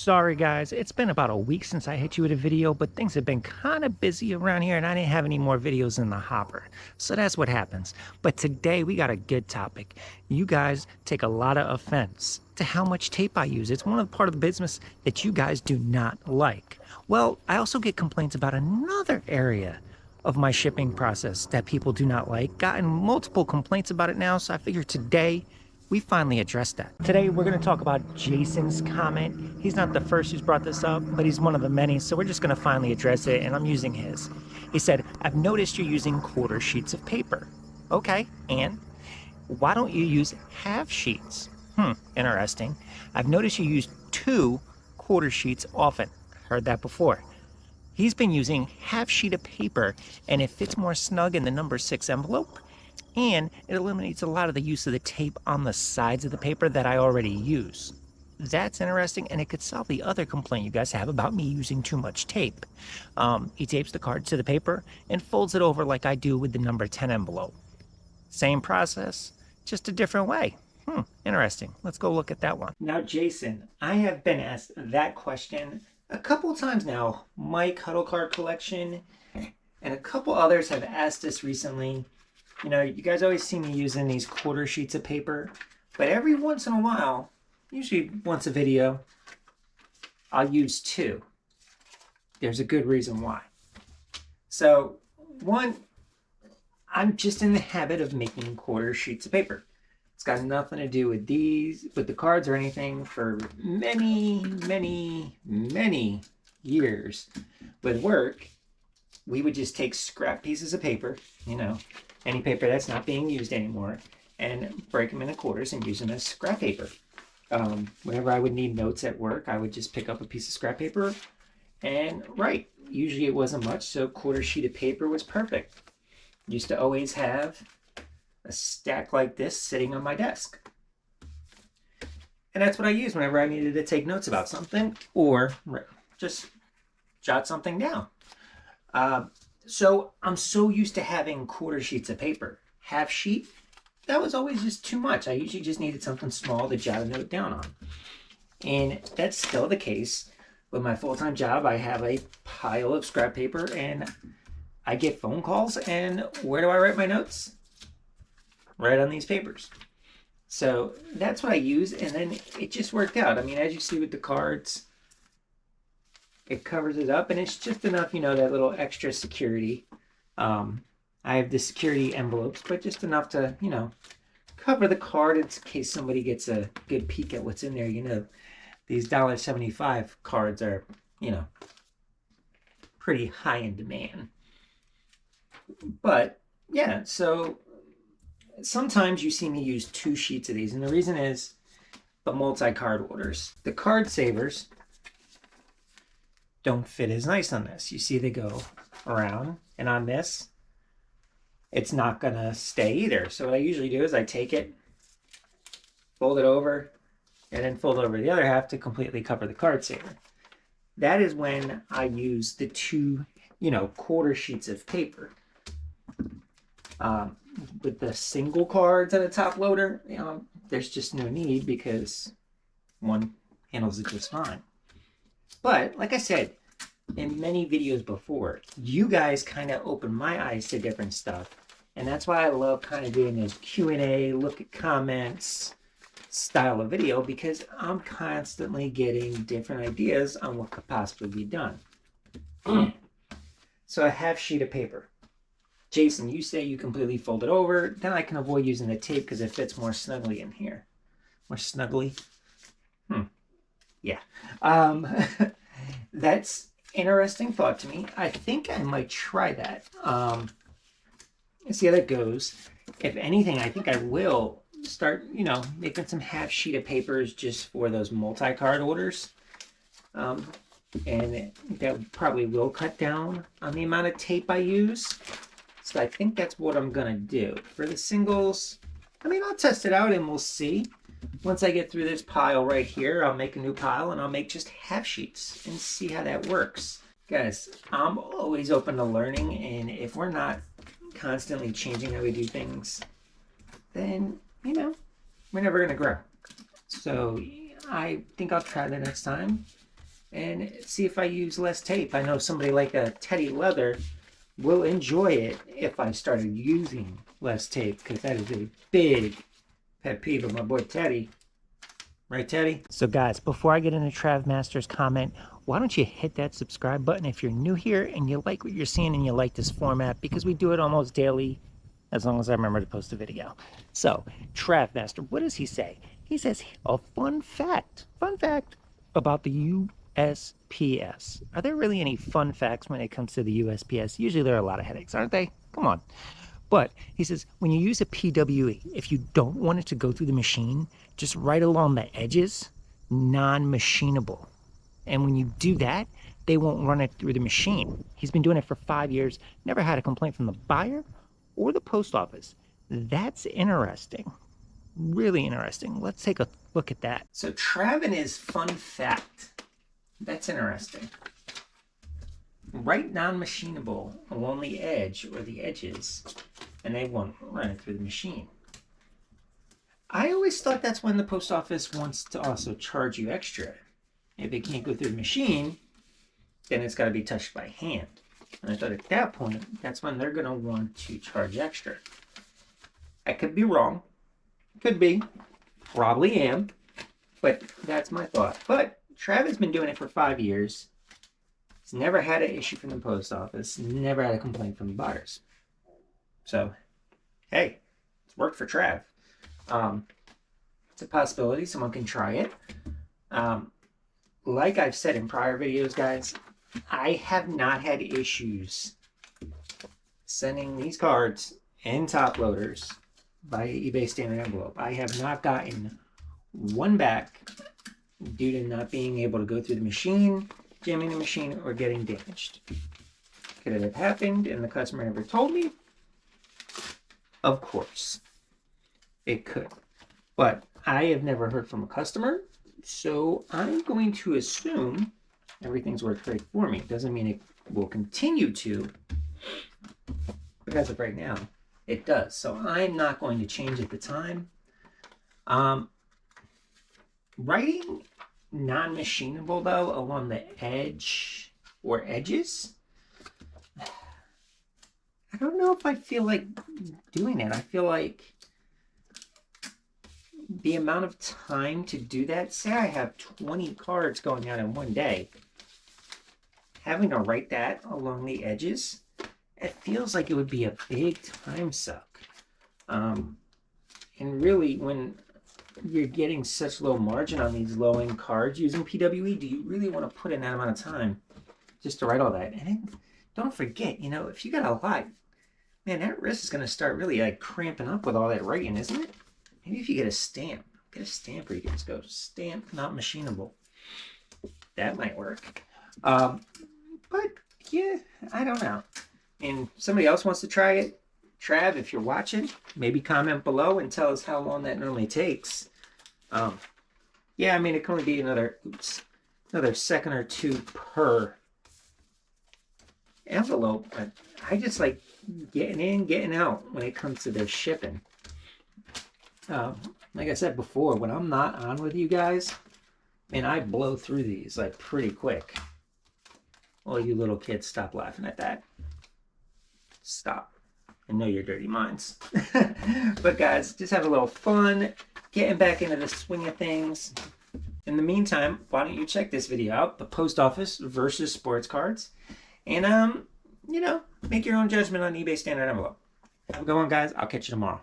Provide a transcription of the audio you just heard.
Sorry guys, it's been about a week since I hit you with a video, but things have been kind of busy around here and I didn't have any more videos in the hopper. So that's what happens. But today we got a good topic. You guys take a lot of offense to how much tape I use. It's one of the part of the business that you guys do not like. Well, I also get complaints about another area of my shipping process that people do not like. Gotten multiple complaints about it now, so I figured today we finally addressed that. Today, we're going to talk about Jason's comment. He's not the first who's brought this up, but he's one of the many, so we're just going to finally address it, and I'm using his. He said, I've noticed you're using quarter sheets of paper. Okay, and why don't you use half sheets? Interesting. I've noticed you use 2 quarter sheets often. Heard that before. He's been using half sheet of paper, and it fits more snug in the number 6 envelope. And it eliminates a lot of the use of the tape on the sides of the paper that I already use. That's interesting, and it could solve the other complaint you guys have about me using too much tape. He tapes the card to the paper and folds it over like I do with the number 10 envelope. Same process, just a different way. Interesting. Let's go look at that one. Now, Jason, I have been asked that question a couple times now. Mike, Huddle Card Collection, and a couple others have asked this recently. You know, you guys always see me using these quarter sheets of paper, but every once in a while, usually once a video, I'll use 2. There's a good reason why. So, one, I'm just in the habit of making quarter sheets of paper. It's got nothing to do with with the cards or anything. For many, many, many years with work, we would just take scrap pieces of paper, any paper that's not being used anymore, and break them into quarters and use them as scrap paper. Whenever I would need notes at work, I would just pick up a piece of scrap paper and write. Usually it wasn't much, so a quarter sheet of paper was perfect. Used to always have a stack like this sitting on my desk. And that's what I used whenever I needed to take notes about something or just jot something down. So I'm so used to having quarter sheets of paper. Half sheet, that was always just too much. I usually just needed something small to jot a note down on. And that's still the case with my full-time job. I have a pile of scrap paper and I get phone calls, and where do I write my notes? Right on these papers. So that's what I use, and then it just worked out. I mean, as you see with the cards, it covers it up, and it's just enough, that little extra security. I have the security envelopes, but just enough to, cover the card in case somebody gets a good peek at what's in there. These $1.75 cards are, pretty high in demand. But, yeah, so sometimes you see me use 2 sheets of these, and the reason is the multi-card orders. The card savers don't fit as nice on this. You see they go around, and on this, it's not gonna stay either. So what I usually do is I take it, fold it over, and then fold over the other half to completely cover the card saver. That is when I use the 2, quarter sheets of paper. With the single cards at a top loader, there's just no need because one handles it just fine. But like I said in many videos before, you guys kind of open my eyes to different stuff, and that's why I love kind of doing this Q&A, look at comments style of video, because I'm constantly getting different ideas on what could possibly be done. So a half sheet of paper. Jason, you say you completely fold it over, then I can avoid using the tape because it fits more snugly in here. More snugly? Yeah. That's interesting thought to me. I think I might try that. Let's see how that goes. If anything, I think I will start, making some half sheet of papers just for those multi-card orders. And that probably will cut down on the amount of tape I use. So I think that's what I'm going to do. For the singles, I'll test it out and we'll see. Once I get through this pile right here, I'll make a new pile and I'll make just half sheets and see how that works. Guys, I'm always open to learning, and if we're not constantly changing how we do things, then, we're never going to grow. So I think I'll try that next time. and see if I use less tape. I know somebody like a Teddy Leather will enjoy it if I started using less tape, because that is a big pet peeve of my boy Teddy. Right, Teddy? So guys, before I get into Trav Master's comment, why don't you hit that subscribe button if you're new here and you like what you're seeing and you like this format, because we do it almost daily, as long as I remember to post a video. So, Trav Master, what does he say? He says a fun fact about the USPS. Are there really any fun facts when it comes to the USPS? Usually there are a lot of headaches, aren't they? Come on. But he says, when you use a PWE, if you don't want it to go through the machine, just right along the edges, non-machinable. And when you do that, they won't run it through the machine. He's been doing it for 5 years, never had a complaint from the buyer or the post office. That's interesting. Really interesting. Let's take a look at that. So Trav and his fun fact. That's interesting. Right non-machinable along the edge or the edges, and they won't run it through the machine. I always thought that's when the post office wants to also charge you extra. If it can't go through the machine, then it's got to be touched by hand. And I thought at that point, that's when they're going to want to charge extra. I could be wrong. Could be. Probably am. But that's my thought. But Trav has been doing it for 5 years. He's never had an issue from the post office, never had a complaint from the buyers. So, hey, it's worked for Trav. It's a possibility. Someone can try it. Like I've said in prior videos, guys, I have not had issues sending these cards and top loaders by eBay standard envelope. I have not gotten one back due to not being able to go through the machine, jamming the machine, or getting damaged. Could it have happened and the customer never told me? Of course, it could. But I have never heard from a customer, so I'm going to assume everything's worked great for me. Doesn't mean it will continue to, but as of right now, it does. So I'm not going to change at the time. Writing non-machinable though along the edge or edges, I don't know if I feel like doing it. I feel like the amount of time to do that, say I have 20 cards going out in one day, having to write that along the edges, it feels like it would be a big time suck. And really, when you're getting such low margin on these low-end cards using PWE, do you really want to put in that amount of time just to write all that? And then, don't forget, you know, if you got a lot, man, that wrist is going to start really like cramping up with all that writing, isn't it? Maybe if you get a stamp where you can just go stamp, not machinable. That might work. But yeah, I don't know. And somebody else wants to try it. Trav, if you're watching, maybe comment below and tell us how long that normally takes. Yeah, I mean, it can only be another second or two per envelope, but I just like getting in, getting out when it comes to their shipping. Like I said before, when I'm not on with you guys, man, I blow through these like pretty quick. All you little kids, stop laughing at that. Stop. I know your dirty minds. But guys, just have a little fun, getting back into the swing of things. In the meantime, why don't you check this video out, the post office versus sports cards, and you know, make your own judgment on eBay standard envelope. Have a good one, guys. I'll catch you tomorrow.